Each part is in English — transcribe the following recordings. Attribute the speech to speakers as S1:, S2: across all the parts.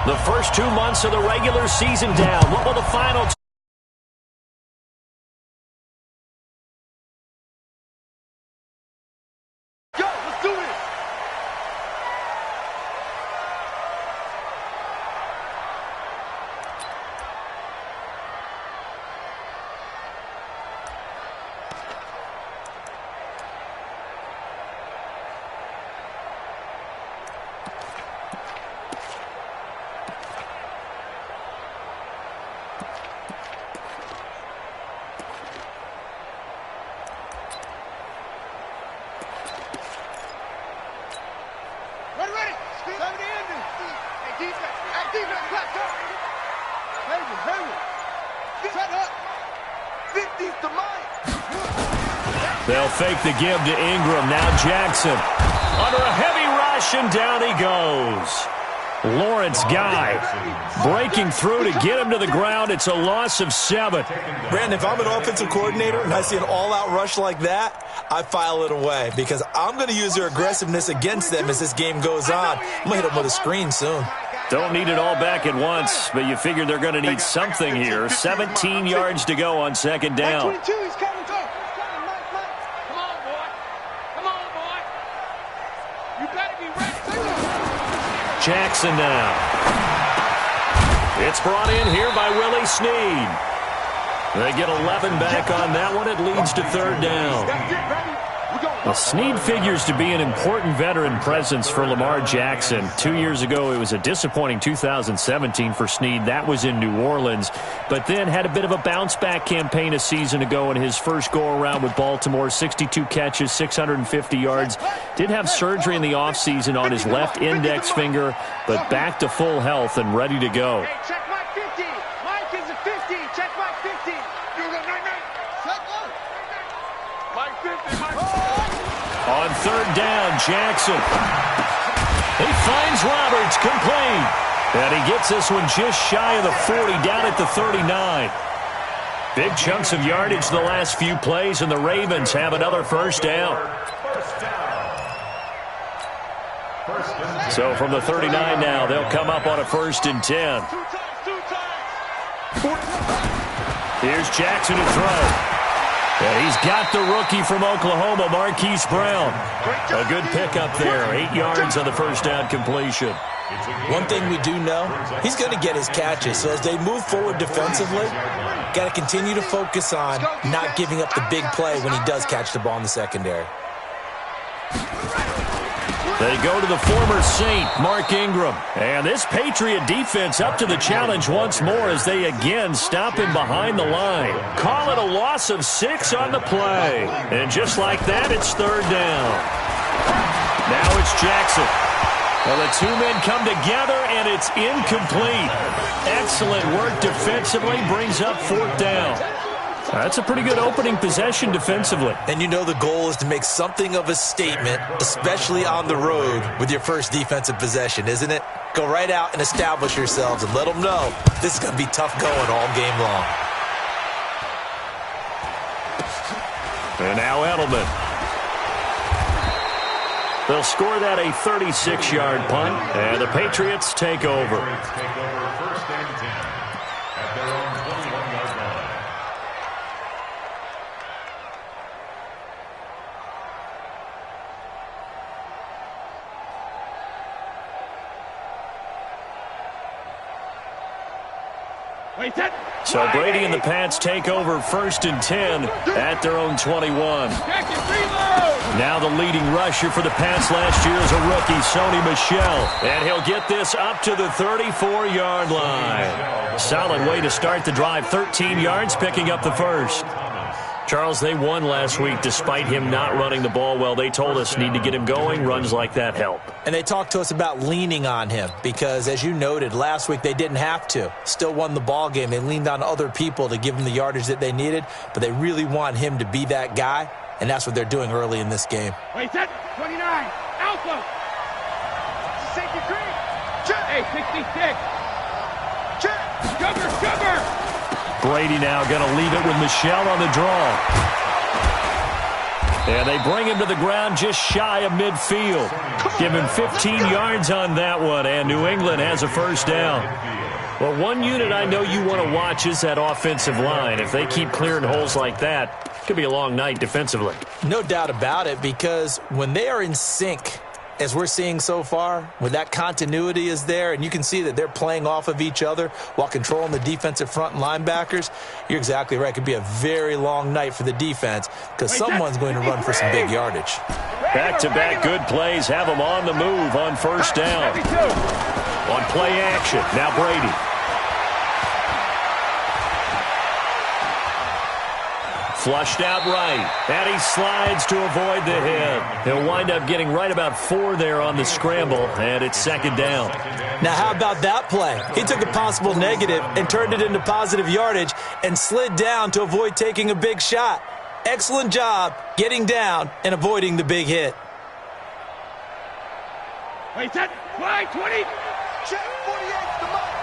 S1: The first 2 months of the regular season down. What will the final They'll fake the give to Ingram. Now Jackson under a heavy rush, and down he goes. Lawrence Guy breaking through to get him to the ground. It's a loss of 7.
S2: Brandon, if I'm an offensive coordinator and I see an all-out rush like that, I file it away because I'm going to use their aggressiveness against them as this game goes on. I'm going to hit them with a screen soon.
S1: Don't need it all back at once, but you figure they're going to need something here. 17 yards to go on second down. Jackson now. It's brought in here by Willie Snead. They get 11 back on that one. It leads to third down. Well, Snead figures to be an important veteran presence for Lamar Jackson. 2 years ago, it was a disappointing 2017 for Snead. That was in New Orleans. But then had a bit of a bounce-back campaign a season ago in his first go-around with Baltimore. 62 catches, 650 yards. Did have surgery in the offseason on his left index finger, but back to full health and ready to go.
S3: Hey, check my 50. Mike is a 50. Check my 50. You go, Mike 50, Mike.
S1: On third down, Jackson. He finds Roberts, complete. And he gets this one just shy of the 40, down at the 39. Big chunks of yardage the last few plays, and the Ravens have another first down. So from the 39 now, they'll come up on a 1st and 10. Here's Jackson to throw. And he's got the rookie from Oklahoma, Marquise Brown. A good pickup there. 8 yards on the first down completion.
S2: One thing we do know, he's going to get his catches. So as they move forward defensively, got to continue to focus on not giving up the big play when he does catch the ball in the secondary.
S1: They go to the former Saint, Mark Ingram. And this Patriot defense up to the challenge once more as they again stop him behind the line. Call it a loss of 6 on the play. And just like that, it's third down. Now it's Jackson. Well, the two men come together, and it's incomplete. Excellent work defensively, brings up 4th down. That's a pretty good opening possession defensively.
S2: And you know the goal is to make something of a statement, especially on the road with your first defensive possession, isn't it? Go right out and establish yourselves and let them know this is going to be tough going all game long.
S1: And now Edelman. They'll score that a 36-yard punt, and the Patriots take over.
S4: First and 10 at their own 21-yard line.
S1: So Brady and the Pats take over 1st and 10 at their own 21. Now the leading rusher for the Pats last year is a rookie, Sony Michel. And he'll get this up to the 34-yard line. Solid way to start the drive. 13 yards, picking up the first. Charles, they won last week despite him not running the ball well. They told us need to get him going. Runs like that help.
S2: And they talked to us about leaning on him because, as you noted, last week they didn't have to. Still won the ball game. They leaned on other people to give them the yardage that they needed, but they really want him to be that guy, and that's what they're doing early in this game.
S3: Wait, set 29, Alpha. Safety green. Hey, 66. Sugar.
S1: Brady now going to leave it with Michel on the draw. And they bring him to the ground just shy of midfield. Give him 15 yards on that one, and New England has a first down. Well, one unit I know you want to watch is that offensive line. If they keep clearing holes like that, it could be a long night defensively.
S2: No doubt about it, because when they are in sync, as we're seeing so far, when that continuity is there and you can see that they're playing off of each other while controlling the defensive front and linebackers, you're exactly right. It could be a very long night for the defense because someone's going to run for some big yardage.
S1: Back-to-back good plays have them on the move on first down. On play action, now Brady. Flushed out right, and he slides to avoid the hit. He'll wind up getting right about 4 there on the scramble, and it's second down.
S2: Now, how about that play? He took a possible negative and turned it into positive yardage and slid down to avoid taking a big shot. Excellent job getting down and avoiding the big hit.
S3: Wait, set, fly, 20. Check, 48's the mark.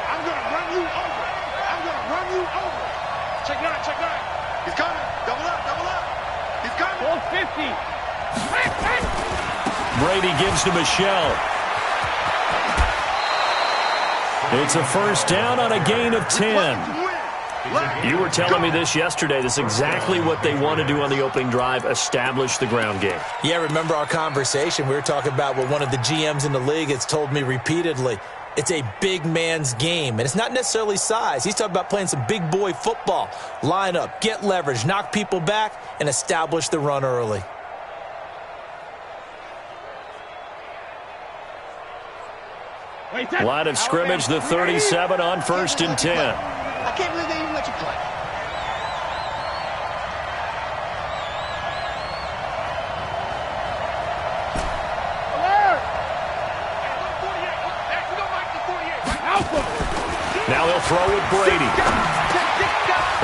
S3: I'm going to run you over. I'm going to run you over. Check 9, check 9. He's coming. Double up, double up. He's coming. 450.
S1: Brady gives to Michelle. It's a first down on a gain of 10. You were telling me this yesterday. This is exactly what they want to do on the opening drive, establish the ground game.
S2: Yeah, remember our conversation? We were talking about what one of the GMs in the league has told me repeatedly. It's a big man's game, and it's not necessarily size. He's talking about playing some big boy football. Line up, get leverage, knock people back, and establish the run early.
S1: Line of scrimmage, the 37 on first and 10.
S3: I can't believe they even let you play.
S1: Now he'll throw with Brady.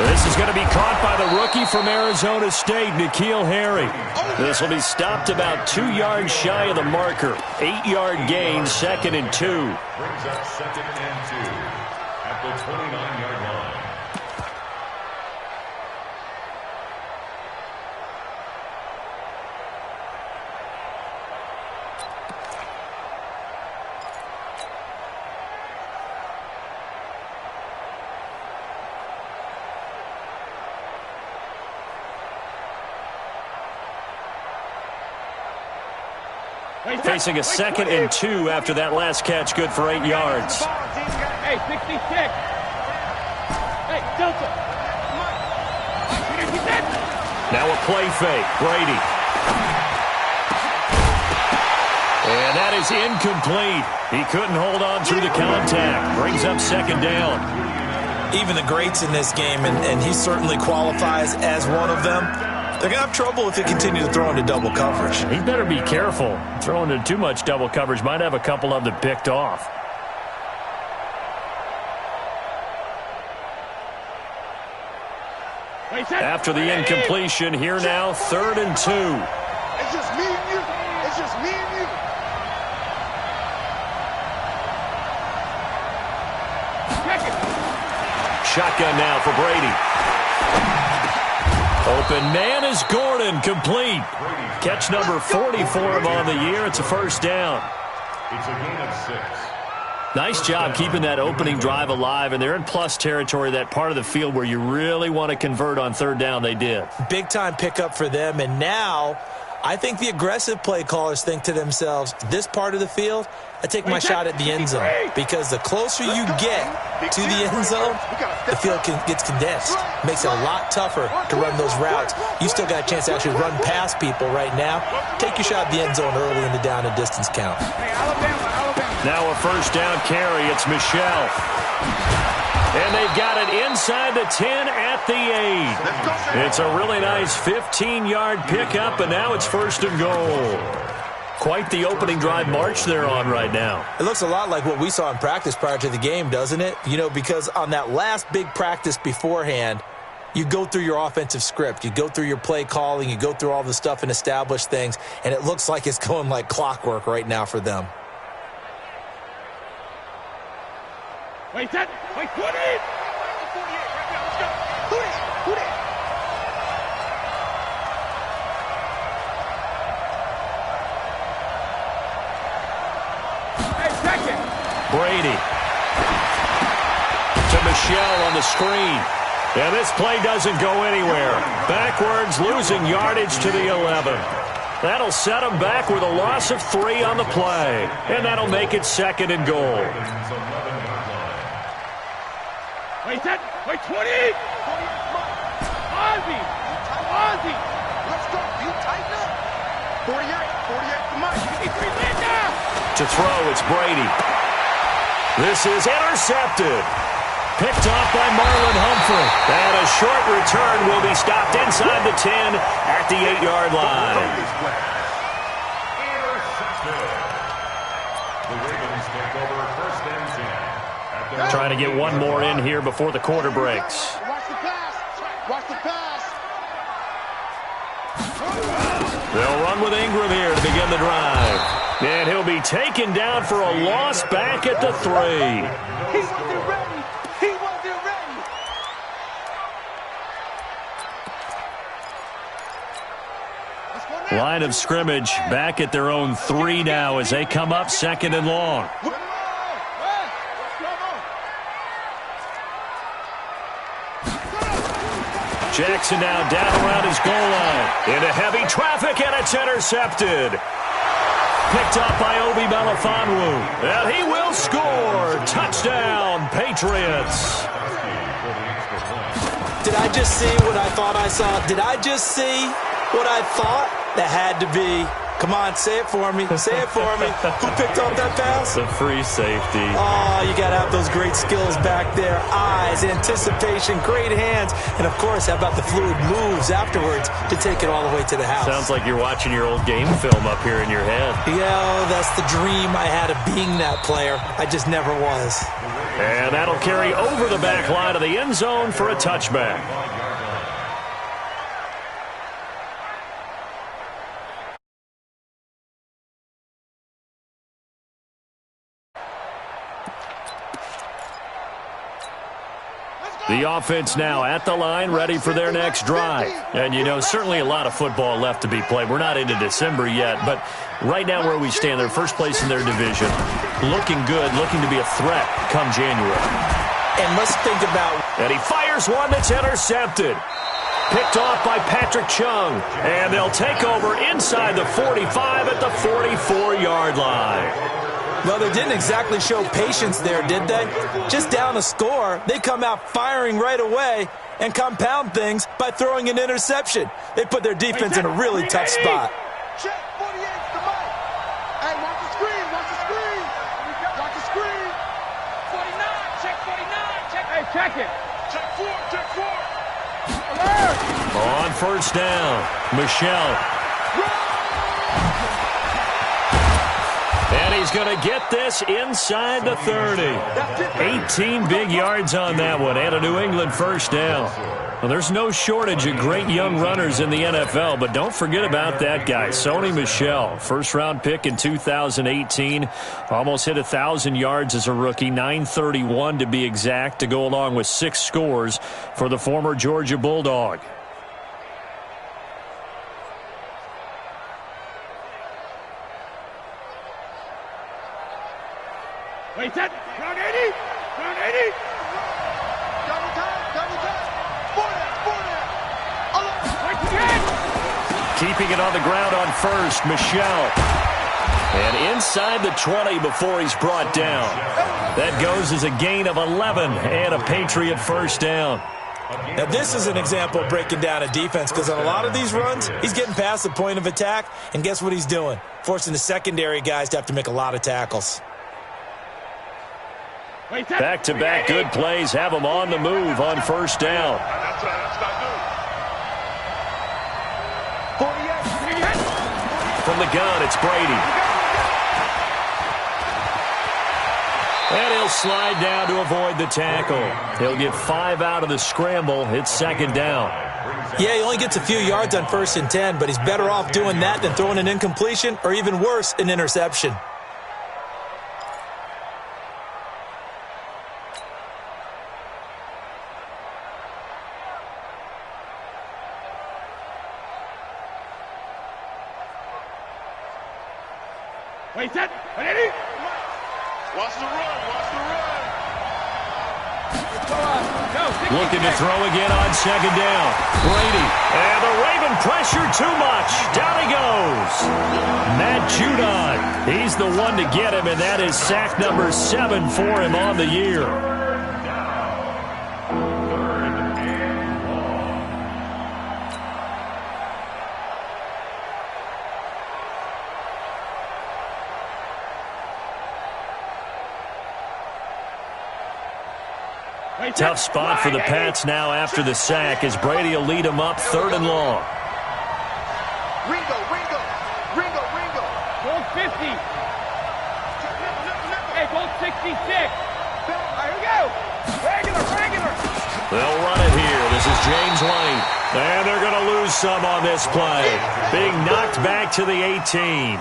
S1: This is going to be caught by the rookie from Arizona State, N'Keal Harry. This will be stopped about 2 yards shy of the marker. 8-yard gain, second and 2.
S4: Brings up second and 2 at the 29-yard line.
S1: Facing a second and 2 after that last catch, good for 8 yards.
S3: Hey, 66. Hey, Delta.
S1: Now a play fake, Brady. And that is incomplete. He couldn't hold on through the contact. Brings up second down.
S2: Even the greats in this game, and he certainly qualifies as one of them, they're going to have trouble if they continue to throw into double coverage.
S1: He better be careful. Throwing into too much double coverage might have a couple of them picked off. After the incompletion, here now, third and 2.
S3: It's just me and you. It's just me and you.
S1: Shotgun now for Brady. Open man is Gordon, complete. Catch number 40 for him on the year. It's a first down.
S4: It's a gain of 6.
S1: Nice job keeping that opening drive alive, and they're in plus territory, that part of the field where you really want to convert on third down. They did.
S2: Big-time pickup for them, and now I think the aggressive play callers think to themselves, this part of the field, I take my shot at the end zone, because the closer you get to the end zone, the field gets condensed. Makes it a lot tougher to run those routes. You still got a chance to actually run past people right now. Take your shot at the end zone early in the down and distance count.
S1: Now a first down carry. It's Michelle. And they've got it inside the 10 at the 8. It's a really nice 15-yard pickup, and now it's first and goal. Quite the opening drive march they're on right now.
S2: It looks a lot like what we saw in practice prior to the game, doesn't it? You know, because on that last big practice beforehand, you go through your offensive script. You go through your play calling. You go through all the stuff and establish things, and it looks like it's going like clockwork right now for them.
S3: Wait, that. Wait, put it. Let's go. Who that?
S1: Brady. To Michel on the screen. And this play doesn't go anywhere. Backwards, losing yardage to the 11. That'll set him back with a loss of 3 on the play. And that'll make it 2nd and goal.
S3: Wait, 20. Ozzy. Let's go. You tighten up. 48 for Mike.
S1: To throw, it's Brady. This is intercepted. Picked off by Marlon Humphrey. And a short return will be stopped inside the 10 at the 8-yard line.
S4: The Ravens take over 1st and 10.
S1: Trying to get one more in here before the quarter breaks.
S3: Watch the pass.
S1: They'll run with Ingram here to begin the drive. And he'll be taken down for a loss back at the 3.
S3: He wasn't ready.
S1: Line of scrimmage back at their own 3 now as they come up 2nd and long. Jackson now down around his goal line. Into heavy traffic, and it's intercepted. Picked up by Obi Melifonwu. And he will score. Touchdown, Patriots.
S2: Did I just see what I thought I saw? Did I just see what I thought? That had to be. Come on, say it for me. Say it for me. Who picked up that pass?
S1: The free safety.
S2: Oh, you got to have those great skills back there. Eyes, anticipation, great hands. And, of course, how about the fluid moves afterwards to take it all the way to the house?
S1: Sounds like you're watching your old game film up here in your head.
S2: Yeah, that's the dream I had of being that player. I just never was.
S1: And that'll carry over the back line of the end zone for a touchback. The offense now at the line, ready for their next drive. And, you know, certainly a lot of football left to be played. We're not into December yet, but right now where we stand, they're first place in their division. Looking good, looking to be a threat come January.
S2: And let's think about...
S1: And he fires one that's intercepted. Picked off by Patrick Chung. And they'll take over inside the 45 at the 44-yard line.
S2: No, they didn't exactly show patience there, did they? Just down a score, they come out firing right away and compound things by throwing an interception. They put their defense in a really tough spot.
S3: Check 48 to Mike. Hey, watch the screen. Watch the screen. 49. Check 49. Hey, check it. Check 4. Alert.
S1: On first down, Michel. And he's going to get this inside the 30. 18 big yards on that one, and a New England first down. Well, there's no shortage of great young runners in the NFL, but don't forget about that guy, Sony Michel. First-round pick in 2018. Almost hit 1,000 yards as a rookie, 931 to be exact, to go along with 6 scores for the former Georgia Bulldog.
S3: Wait, that. Round 80. Double time. 40.
S1: Keeping it on the ground on first, Michel. And inside the 20 before he's brought down. That goes as a gain of 11 and a Patriot first down.
S2: Now, this is an example of breaking down a defense, because on a lot of these runs, he's getting past the point of attack, and guess what he's doing? Forcing the secondary guys to have to make a lot of tackles.
S1: Back-to-back good plays have him on the move on first down.
S3: That's not good. 48.
S1: From the gun, it's Brady. And he'll slide down to avoid the tackle. He'll get 5 out of the scramble. It's second down.
S2: Yeah, he only gets a few yards on 1st and 10, but he's better off doing that than throwing an incompletion, or even worse, an interception.
S3: Wait, that. 180. Watch the run. Watch the run.
S1: Looking to throw again on second down. Brady. And the Raven pressure too much. Down he goes. Matt Judon. He's the one to get him, and that is sack number 7 for him on the year. Tough spot for the Pats now after the sack as Brady will lead them up 3rd and long.
S3: Ringo.
S5: Gold 50. Hey, gold 66. Here we go. Regular.
S1: They'll run it here. This is James Lane. And they're going to lose some on this play. Being knocked back to the 18.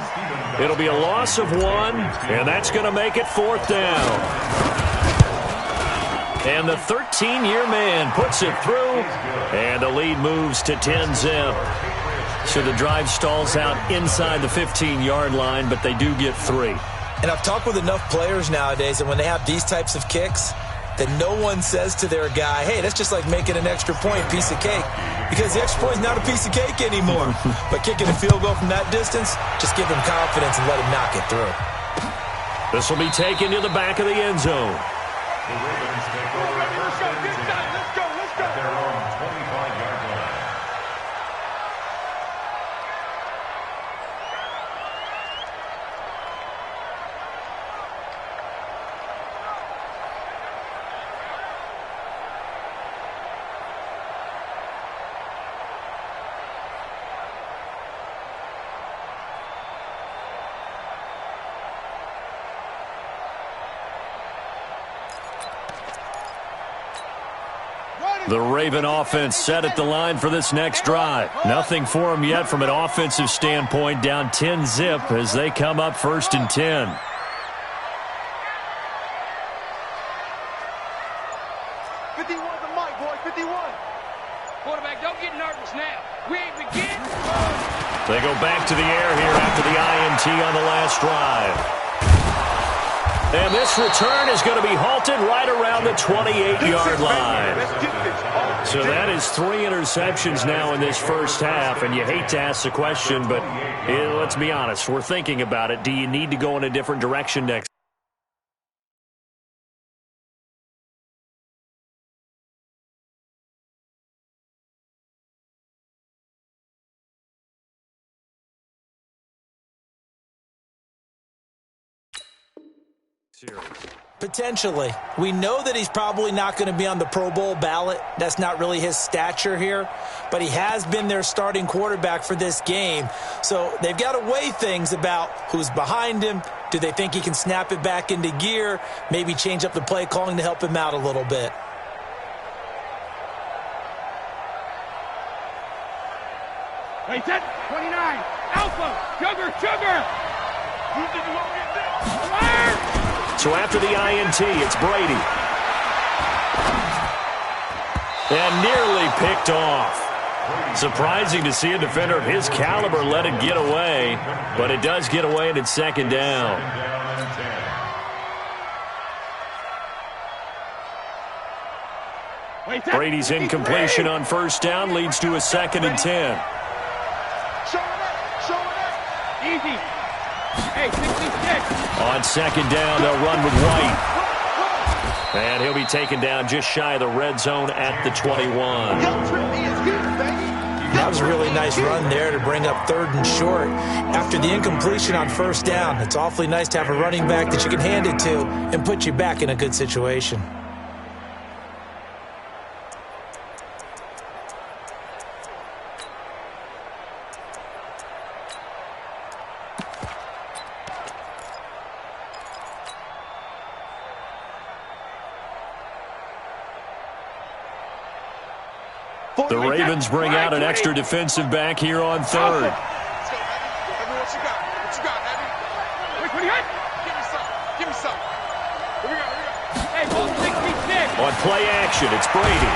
S1: It'll be a loss of 1, and that's going to make it 4th down. And the 13-year man puts it through, and the lead moves to 10-zip. So the drive stalls out inside the 15-yard line, but they do get 3.
S2: And I've talked with enough players nowadays, and when they have these types of kicks, that no one says to their guy, hey, that's just like making an extra point, piece of cake. Because the extra point is not a piece of cake anymore. But kicking a field goal from that distance, just give him confidence and let him knock it through.
S1: This will be taken to the back of the end zone.
S4: The Ravens take over first and 10 at their own 25-yard line.
S1: The Raven offense set at the line for this next drive. Nothing for them yet from an offensive standpoint, down 10-zip as they come up 1st and 10.
S5: Quarterback, don't get nervous now. We ain't begin.
S1: They go back to the air here after the INT on the last drive. And this return is going to be halted right around the 28-yard line. So that is 3 interceptions now in this first half, and you hate to ask the question, but let's be honest, we're thinking about it. Do you need to go in a different direction next?
S2: Potentially. We know that he's probably not going to be on the Pro Bowl ballot. That's not really his stature here. But he has been their starting quarterback for this game. So they've got to weigh things about who's behind him. Do they think he can snap it back into gear? Maybe change up the play calling to help him out a little bit.
S5: Hey, set 29. Alpha. Sugar.
S3: You think you won't get this?
S5: Fire!
S1: So after the INT, it's Brady. And nearly picked off. Surprising to see a defender of his caliber let it get away, but it does get away and it's 2nd down. Brady's incompletion on 1st down leads to a 2nd and 10.
S5: Easy. Hey, 66.
S1: On 2nd down, they'll run with White. And he'll be taken down just shy of the red zone at the 21.
S2: That was a really nice run there to bring up 3rd and short. After the incompletion on 1st down, it's awfully nice to have a running back that you can hand it to and put you back in a good situation.
S1: The Ravens bring out an extra defensive back here on 3rd.
S3: Let's go, Abby. What you got? What you got, Abby?
S5: Wait, what do you got?
S3: Give me some. Here we go.
S5: Hey, gold 66.
S1: On play action, it's Brady.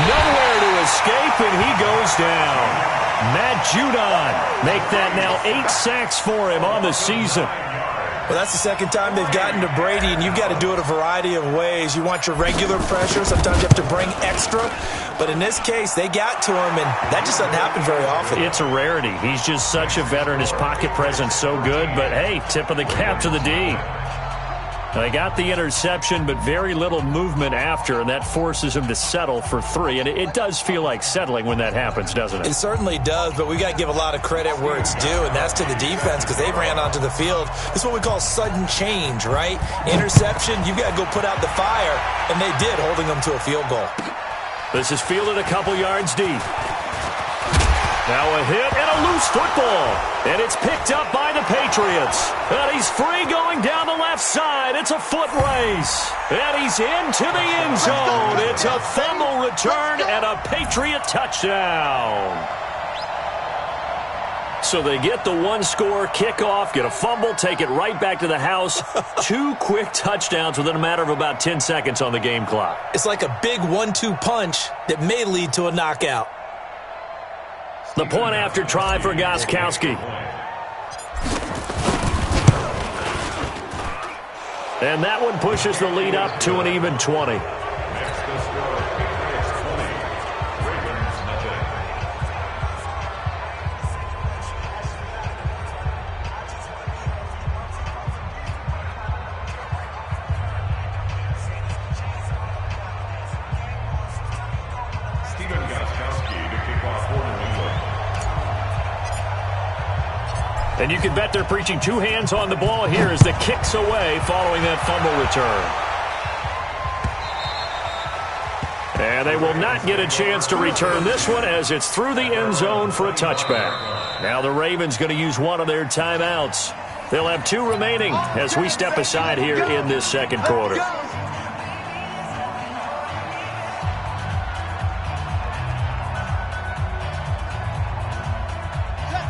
S1: Nowhere to escape, and he goes down. Matt Judon make that now 8 sacks for him on the season.
S2: Well, that's the second time they've gotten to Brady, and you've got to do it a variety of ways. You want your regular pressure. Sometimes you have to bring extra. But in this case, they got to him, and that just doesn't happen very often.
S1: It's a rarity. He's just such a veteran. His pocket presence so good. But, hey, tip of the cap to the D. They got the interception, but very little movement after, and that forces him to settle for 3. And it does feel like settling when that happens, doesn't it?
S2: It certainly does, but we got to give a lot of credit where it's due, and that's to the defense because they ran onto the field. This is what we call sudden change, right? Interception, you've got to go put out the fire, and they did, holding them to a field goal.
S1: This is fielded a couple yards deep. Now a hit and a loose football. And it's picked up by the Patriots. And he's free going down the left side. It's a foot race. And he's into the end zone. It's a fumble return and a Patriot touchdown. So they get the one-score kickoff, get a fumble, take it right back to the house. 2 quick touchdowns within a matter of about 10 seconds on the game clock.
S2: It's like a big 1-2 punch that may lead to a knockout.
S1: The point after try for Gostkowski. And that one pushes the lead up to an even 20. And you can bet they're preaching 2 hands on the ball here as the kick's away following that fumble return. And they will not get a chance to return this one as it's through the end zone for a touchback. Now the Ravens going to use one of their timeouts. They'll have 2 remaining as we step aside here in this second quarter.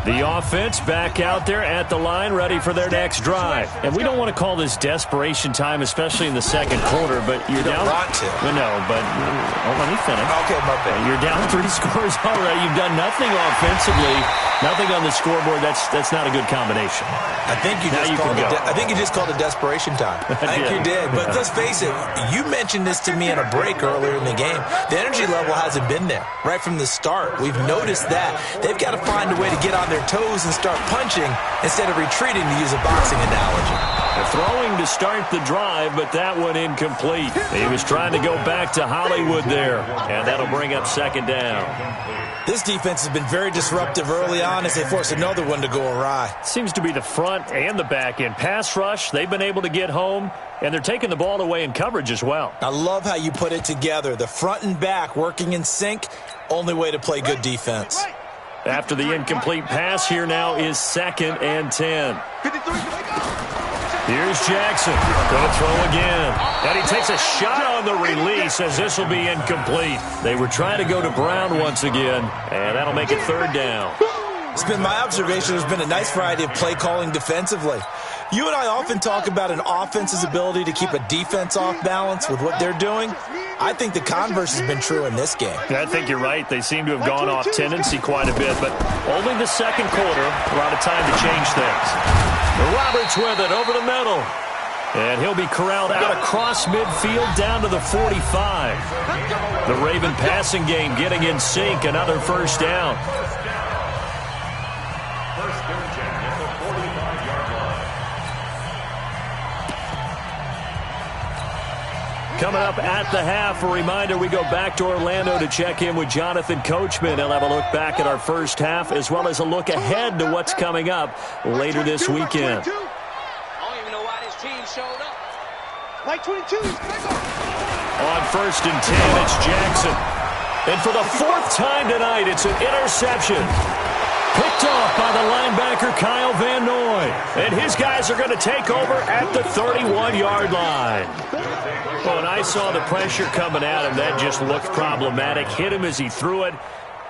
S1: The offense back out there at the line, ready for their next drive. And we don't want to call this desperation time, especially in the second quarter, but you're down.
S2: You don't want to.
S1: No, but let me finish.
S2: Okay, my bad.
S1: You're down 3 scores already. You've done nothing offensively, nothing on the scoreboard. That's not a good combination.
S2: I think you just called it desperation time. I think you did. But let's face it, you mentioned this to me in a break earlier in the game. The energy level hasn't been there right from the start. We've noticed that. They've got to find a way to get on their toes and start punching instead of retreating, to use a boxing analogy.
S1: Throwing to start the drive, but that one incomplete. He was trying to go back to Hollywood there, and that'll bring up second down.
S2: This defense has been very disruptive early on as they force another one to go awry.
S1: Seems to be the front and the back end. Pass rush, they've been able to get home, and they're taking the ball away in coverage as well.
S2: I love how you put it together. The front and back working in sync, only way to play good defense.
S1: After the incomplete pass, here now is 2nd and 10. Here's Jackson. Going to throw again. And he takes a shot on the release as this will be incomplete. They were trying to go to Brown once again, and that'll make it 3rd down.
S2: It's been my observation there's been a nice variety of play calling defensively. You and I often talk about an offense's ability to keep a defense off balance with what they're doing. I think the converse has been true in this game.
S1: I think you're right. They seem to have gone off tendency quite a bit, but only the second quarter, a lot of time to change things. Roberts with it over the middle. And he'll be corralled out across midfield down to the 45. The Raven passing game getting in sync. Another first down.
S4: First and 10 at the 45-yard line.
S1: Coming up at the half, a reminder, we go back to Orlando to check in with Jonathan Coachman. He'll have a look back at our first half as well as a look ahead to what's coming up later this weekend.
S5: I don't even know why this team showed up. Like 22.
S1: On 1st and 10, it's Jackson. And for the 4th time tonight, it's an interception. Picked off by the linebacker, Kyle Van Noy. And his guys are going to take over at the 31-yard line. Well, when I saw the pressure coming at him, that just looked problematic. Hit him as he threw it,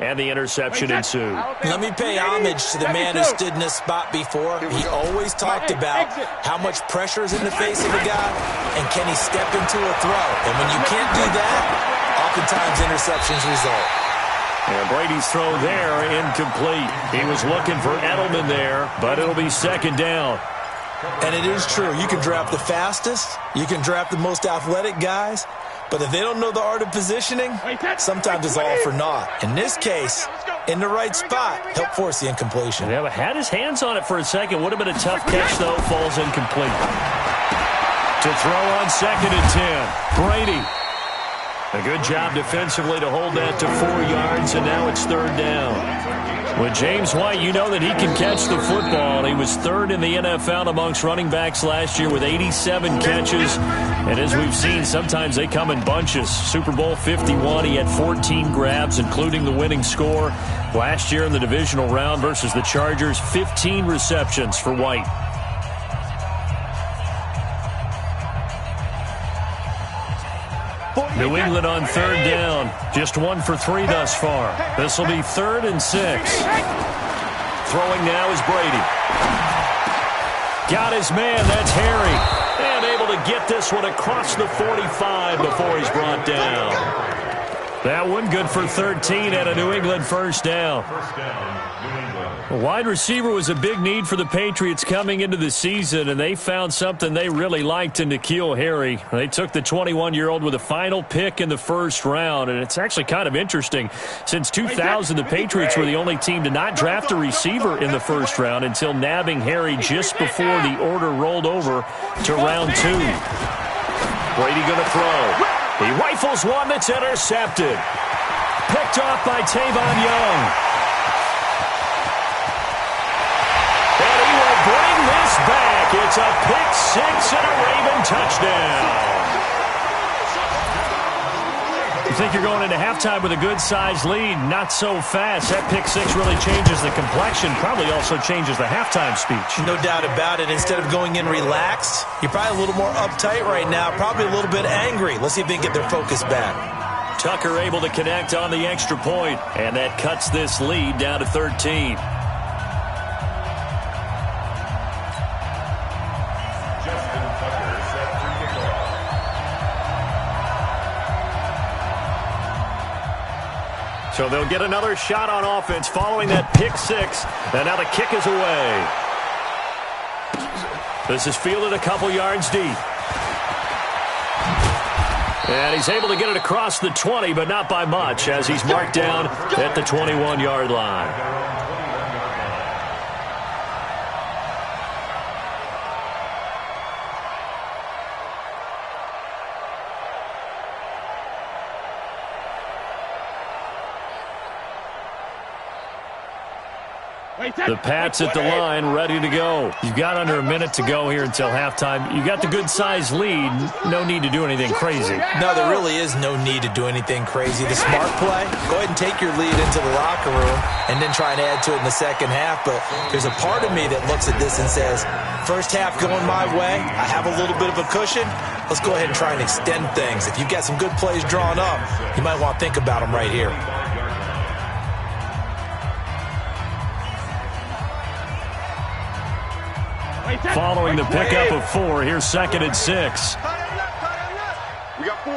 S1: and the interception ensued.
S2: Let me pay homage to the man who stood in this spot before. He always talked about how much pressure is in the face of a guy, and can he step into a throw. And when you can't do that, oftentimes interceptions result.
S1: And Brady's throw there, incomplete. He was looking for Edelman there, but it'll be 2nd down.
S2: And it is true. You can draft the fastest. You can draft the most athletic guys. But if they don't know the art of positioning, sometimes it's all for naught. In this case, in the right spot, help force the incompletion.
S1: Yeah, but had his hands on it for a second. Would have been a tough catch, though. Falls incomplete. To throw on 2nd and 10. Brady. A good job defensively to hold that to 4 yards, and now it's 3rd down. With James White, you know that he can catch the football. He was 3rd in the NFL amongst running backs last year with 87 catches. And as we've seen, sometimes they come in bunches. Super Bowl 51, he had 14 grabs, including the winning score. Last year in the divisional round versus the Chargers, 15 receptions for White. New England on 3rd down. Just 1 for 3 thus far. This will be 3rd and 6. Throwing now is Brady. Got his man. That's Harry. And able to get this one across the 45 before he's brought down. That one good for 13 at a New England 1st down. A wide receiver was a big need for the Patriots coming into the season, and they found something they really liked in N'Keal Harry. They took the 21-year-old with a final pick in the 1st round, and it's actually kind of interesting. Since 2000, the Patriots were the only team to not draft a receiver in the 1st round until nabbing Harry just before the order rolled over to round 2. Brady going to throw. He rifles one that's intercepted. Picked off by Tavon Young. Bring this back. It's a pick 6 and a Raven touchdown. You think you're going into halftime with a good-sized lead. Not so fast. That pick 6 really changes the complexion. Probably also changes the halftime speech.
S2: No doubt about it. Instead of going in relaxed, you're probably a little more uptight right now. Probably a little bit angry. Let's see if they can get their focus back.
S1: Tucker able to connect on the extra point. And that cuts this lead down to 13. So they'll get another shot on offense following that pick 6. And now the kick is away. This is fielded a couple yards deep. And he's able to get it across the 20, but not by much, as he's marked down at the 21-yard line. The Pats at the line, ready to go. You've got under a minute to go here until halftime. You've got the good-sized lead. No need to do anything crazy.
S2: No, there really is no need to do anything crazy. The smart play, go ahead and take your lead into the locker room and then try and add to it in the second half. But there's a part of me that looks at this and says, first half going my way, I have a little bit of a cushion. Let's go ahead and try and extend things. If you've got some good plays drawn up, you might want to think about them right here.
S1: Following the pickup of 4, here's 2nd and 6.
S3: We got 4.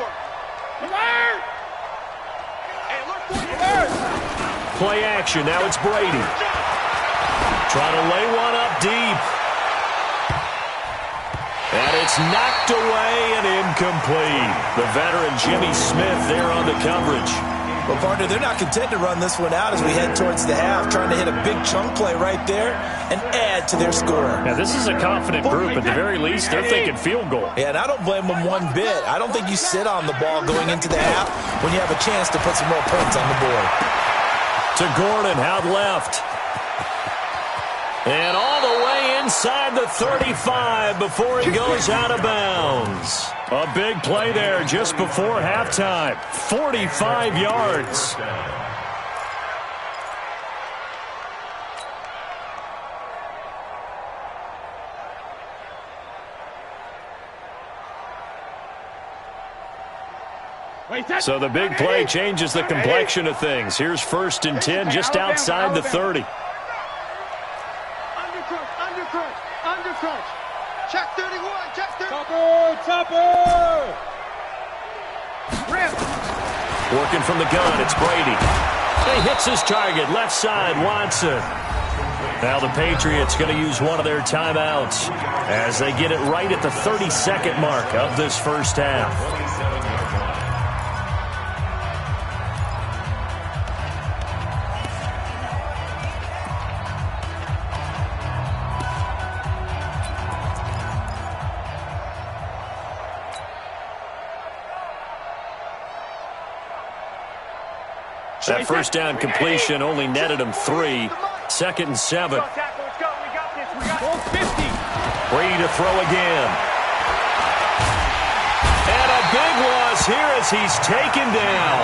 S1: Play action. Now it's Brady. Trying to lay one up deep. And it's knocked away and incomplete. The veteran Jimmy Smith there on the coverage.
S2: Well, partner, they're not content to run this one out as we head towards the half, trying to hit a big chunk play right there and add to their score.
S1: Now, this is a confident group. At the very least, they're thinking field goal.
S2: Yeah, and I don't blame them one bit. I don't think you sit on the ball going into the half when you have a chance to put some more points on the board.
S1: To Gordon, out left. And all the way inside the 35 before he goes out of bounds. A big play there just before halftime. 45 yards. So the big play changes the complexion of things. Here's 1st and 10 just outside the 30.
S3: Undercrunch. Check 31. Check 31.
S5: Topper.
S1: Working from the gun, it's Brady. He hits his target, left side, Watson. Now the Patriots going to use one of their timeouts as they get it right at the 32nd mark of this first half. That first down completion only netted him 3. 2nd and 7. Brady to throw again. And a big loss here as he's taken down.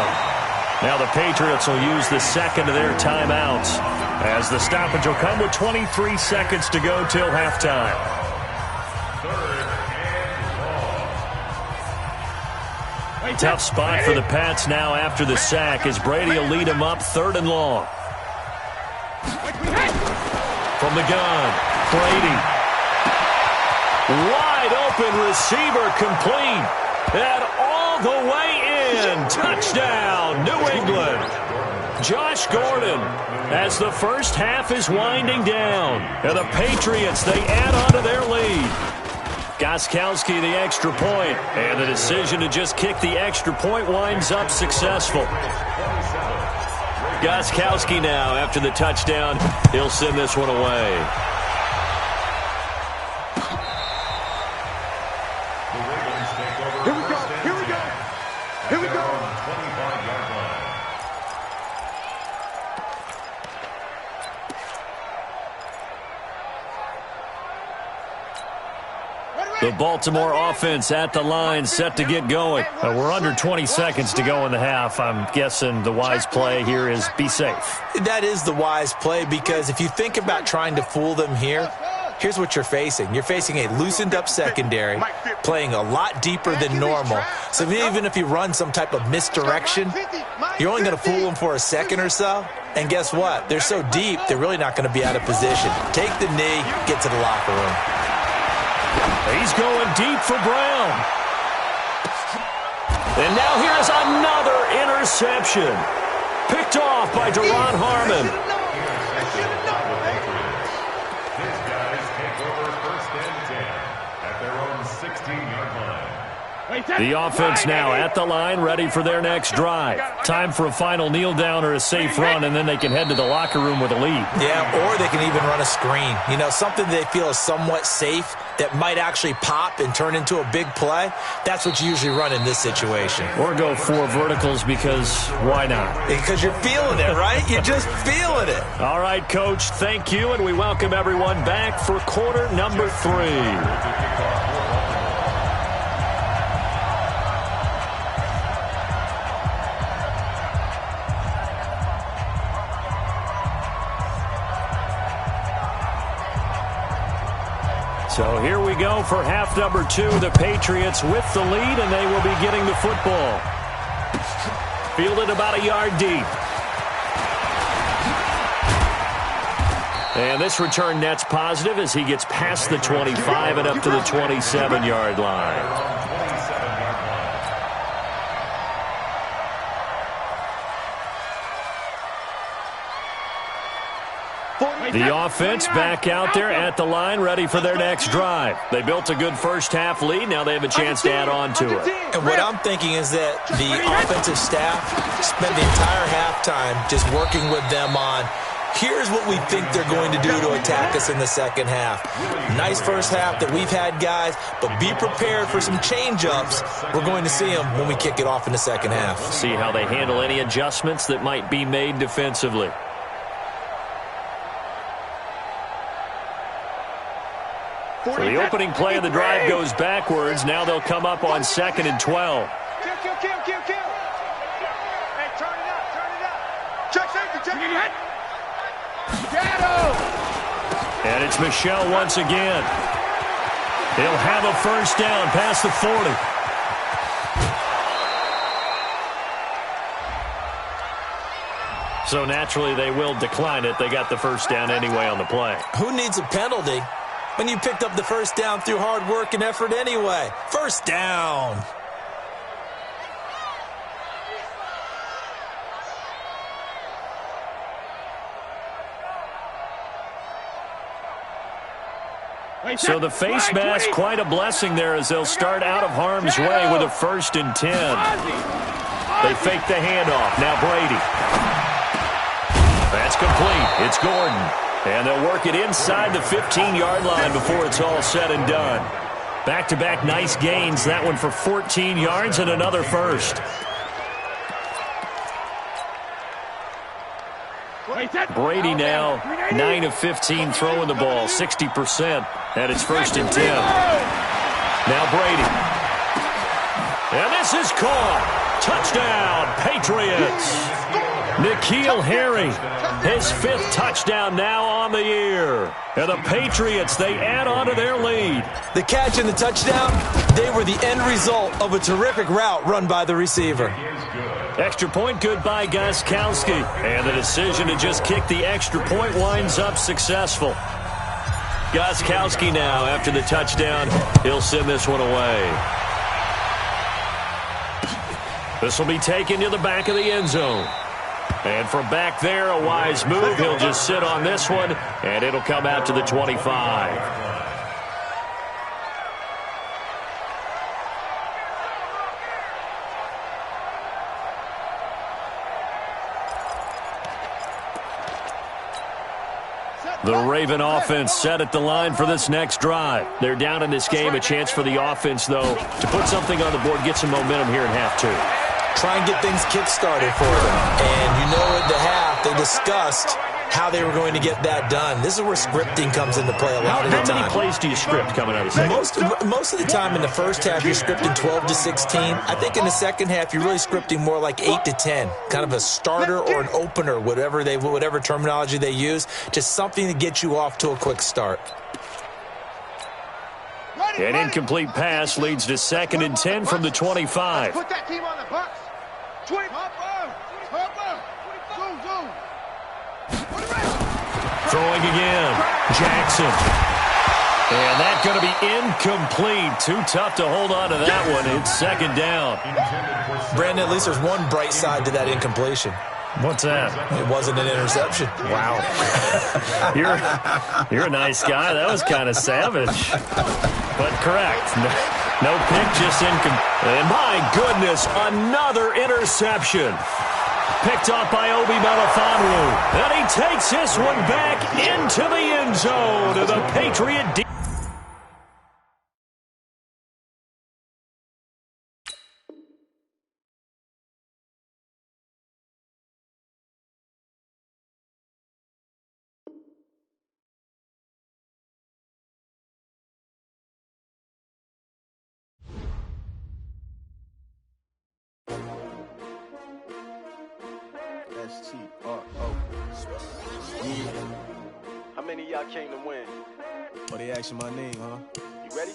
S1: Now the Patriots will use the second of their timeouts as the stoppage will come with 23 seconds to go till halftime. Tough spot for the Pats now after the sack as Brady will lead them up 3rd and long. From the gun, Brady. Wide open receiver complete. And all the way in. Touchdown, New England. Josh Gordon as the first half is winding down. And the Patriots, they add on to their lead. Gostkowski the extra point, and the decision to just kick the extra point winds up successful. Gostkowski now, after the touchdown, he'll send this one away.
S3: Here we go, here we go, here we go.
S1: The Baltimore offense at the line, set to get going. We're under 20 seconds to go in the half. I'm guessing the wise play here is be safe.
S2: That is the wise play, because if you think about trying to fool them here, here's what you're facing. You're facing a loosened up secondary, playing a lot deeper than normal. So even if you run some type of misdirection, you're only going to fool them for a second or so. And guess what? They're so deep, they're really not going to be out of position. Take the knee, get to the locker room.
S1: He's going deep for Brown. And now here's another interception. Picked off by Deron Harmon.
S4: These guys take over 1st and 10 at their own 16-yard line.
S1: The offense now at the line, ready for their next drive. Time for a final kneel down or a safe run, and then they can head to the locker room with a lead.
S2: Yeah, or they can even run a screen. You know, something they feel is somewhat safe that might actually pop and turn into a big play. That's what you usually run in this situation.
S1: Or go 4 verticals, because why not?
S2: Because you're feeling it, right? You're just feeling it.
S1: All right, Coach, thank you, and we welcome everyone back for quarter number 3. So here we go for half number 2. The Patriots with the lead, and they will be getting the football. Fielded about a yard deep. And this return net's positive as he gets past the 25 and up to the 27-yard line. The offense back out there at the line, ready for their next drive. They built a good first half lead. Now they have a chance to add on to it.
S2: And what I'm thinking is that the offensive staff spent the entire halftime just working with them on, here's what we think they're going to do to attack us in the second half. Nice first half that we've had, guys, but be prepared for some change-ups. We're going to see them when we kick it off in the second half.
S1: See how they handle any adjustments that might be made defensively. So the opening play of the drive goes backwards. Now they'll come up on 2nd and 12.
S3: Kill. Hey, turn it up. Check safety, check it.
S1: And it's Michel once again. He'll have a first down past the 40. So naturally they will decline it. They got the first down anyway on the play.
S2: Who needs a penalty when you picked up the first down through hard work and effort anyway? First down.
S1: So the face mask, quite a blessing there as they'll start out of harm's way with a 1st and 10. They fake the handoff. Now Brady. That's complete. It's Gordon. And they'll work it inside the 15-yard line before it's all said and done. Back-to-back nice gains. That one for 14 yards and another first. Brady now 9 of 15 throwing the ball, 60%. And it's 1st and 10. Now Brady. And this is caught. Touchdown, Patriots. N'Keal Harry, his 5th touchdown now on the year. And the Patriots, they add on to their lead.
S2: The catch and the touchdown, they were the end result of a terrific route run by the receiver.
S1: Extra point good by Gostkowski. And the decision to just kick the extra point winds up successful. Gostkowski now, after the touchdown, he'll send this one away. This will be taken to the back of the end zone. And from back there, a wise move. He'll just sit on this one, and it'll come out to the 25. The Raven offense set at the line for this next drive. They're down in this game. A chance for the offense, though, to put something on the board, get some momentum here in half 2.
S2: Try and get things kick-started for them. And you know at the half, they discussed how they were going to get that done. This is where scripting comes into play a lot of the time.
S1: How many plays do you script coming out of the second?
S2: Most of the time in the first half, you're scripting 12 to 16. I think in the second half, you're really scripting more like 8 to 10. Kind of a starter or an opener, whatever terminology they use. Just something to get you off to a quick start.
S1: An incomplete pass leads to 2nd and 10 from the 25.
S3: Put that team on the box. 20.
S1: Throwing again. Jackson. And that's going to be incomplete. Too tough to hold on to that one. It's 2nd down.
S2: Brandon, at least there's one bright side to that incompletion.
S1: What's that?
S2: It wasn't an interception.
S1: Wow. You're a nice guy. That was kind of savage. But correct. No pick, just incomplete. And my goodness, another interception. Picked off by Obi Melifonwu. And he takes this one back into the end zone to the Patriot defense.
S6: S-T-R-O. Yeah. How many of y'all came to win?
S7: Oh, they asking my name, huh?
S6: You ready?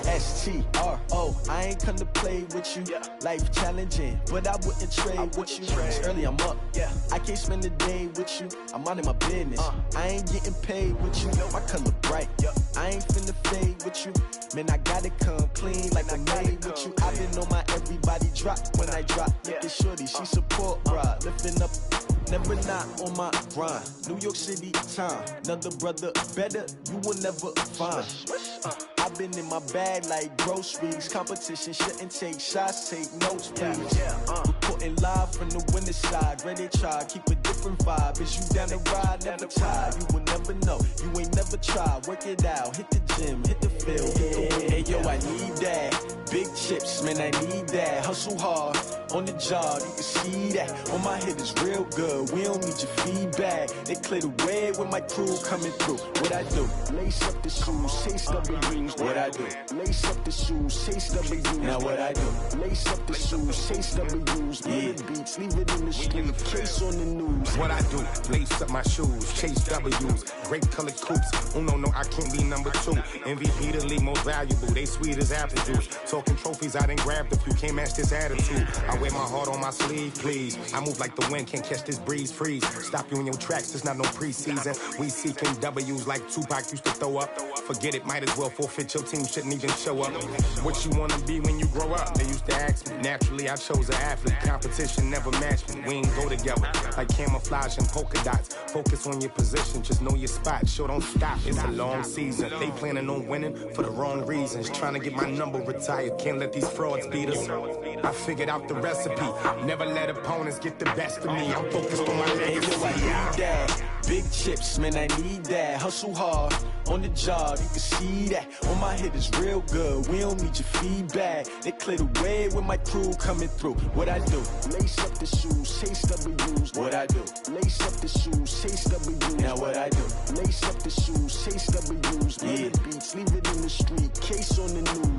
S7: S-T-R-O. I ain't come to play with you.
S6: Yeah.
S7: Life challenging, but I wouldn't trade with you. It's early, I'm up.
S6: Yeah.
S7: I can't spend the day with you. I'm minding my business. I ain't getting paid with you. My color bright.
S6: Yeah.
S7: I ain't finna fade with you. Man, I gotta come clean like I made with you. I've been on my everybody drop when I drop. Look at shorty, she support, bruh. Lifting up. Never not on my grind. New York City time. Another brother better, you will never find. I've been in my bag like groceries. Competition shouldn't take shots, take notes, please. Reporting live from the winter side. Ready to try, keep a different vibe. Is you down the ride, never tired. You will never know, you ain't never tried. Work it out, hit the gym, hit the field, hit the wind. Hey yo, I need that. Big chips, man, I need that. Hustle hard, on the job, you can see that. On my head is real good, we don't need your feedback. They clear the way when my crew coming through. What I do? Lace up the shoes, chase W's. What I do? Lace up the shoes, chase W's. Now what I do? Lace up the shoes, chase W's. Yeah. Beats, leave it in the street, case on the news.
S8: What I do? Lace up my shoes, chase W's. Great colored coops. Oh no, I can't be number 2. MVP the league most valuable. They sweet as apple juice. Talking trophies, I done grabbed a few. Can't match this attitude. I wear wear my heart on my sleeve, please. I move like the wind, can't catch this breeze, freeze. Stop you in your tracks, it's not no preseason. We seeking W's like Tupac used to throw up. Forget it, might as well forfeit, your team shouldn't even show up. What you wanna be when you grow up? They used to ask me. Naturally, I chose an athlete. Competition never matched me. We ain't go together like camouflage and polka dots. Focus on your position, just know your spot. Sure, don't stop, it's a long season. They planning on winning for the wrong reasons. Trying to get my number retired, can't let these frauds beat us. I figured out the recipe. Never let opponents get the best of me. I'm focused on my legacy.
S7: Big chips, man, I need that. Hustle hard on the job, you can see that. On my hit is real good, we don't need your feedback. They clear the way with my crew coming through. What I do? Lace up the shoes, chase W's. What I do? Lace up the shoes, chase W's. Now what I do? Lace up the shoes, chase W's. Yeah. Beats, leave it in the street, case on the news.